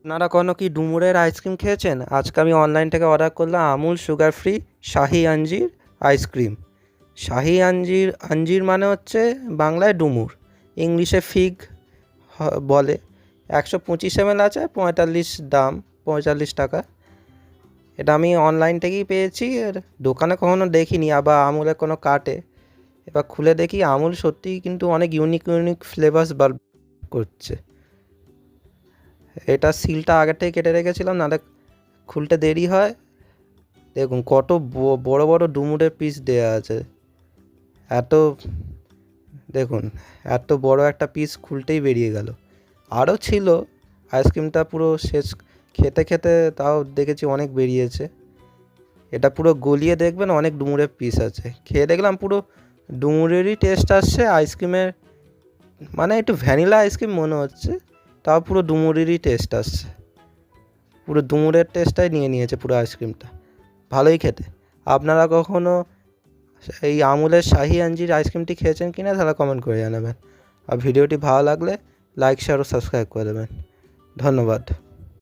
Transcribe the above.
আপনারা কোনো কি ডুমুরের আইসক্রিম খেয়েছেন? আজকে আমি অনলাইন থেকে অর্ডার করলাম আমুল সুগার ফ্রি শাহি আঞ্জির আইসক্রিম। শাহি আঞ্জির আঞ্জির মানে হচ্ছে বাংলায় ডুমুর, ইংলিশে ফিগ বলে। 125 ml আছে, 45 টাকা। এটা আমি অনলাইন থেকেই পেয়েছি, আর দোকানে কখনো দেখিনি, আবার আমুলের কোনো কার্টে। এবার খুলে দেখি আমুল সত্যিই কিন্তু অনেক ইউনিক ইউনিক ফ্লেভার্স বার করছে। এটা সিলটা আগে থেকে কেটে রেখেছিলাম, নাহলে খুলতে দেরি হয়। দেখুন কত বড় বড় ডুমুরের পিস দেয়া আছে। এত দেখুন, এত বড় একটা পিস খুলতেই বেরিয়ে গেল। আরও ছিল, আইসক্রিমটা পুরো শেষ খেতে খেতে তাও দেখেছি অনেক বেরিয়েছে। এটা পুরো গলিয়ে দেখবেন, অনেক ডুমুরের পিস আছে। খেয়ে দেখলাম পুরো ডুমুরেরই টেস্ট আসছে আইসক্রিমের, মানে একটু ভ্যানিলা আইসক্রিম মনে হচ্ছে, তাও পুরো ডুমুরেরই টেস্ট আসছে। পুরো ডুমুরের টেস্টটাই নিয়ে নিয়েছে পুরো আইসক্রিমটা। ভালোই খেতে। আপনারা কখনো এই আমুলের শাহি আঞ্জির আইসক্রিমটি খেয়েছেন কি না, তাহলে কমেন্ট করে জানাবেন। আর ভিডিওটি ভালো লাগলে লাইক শেয়ার ও সাবস্ক্রাইব করে দেবেন। ধন্যবাদ।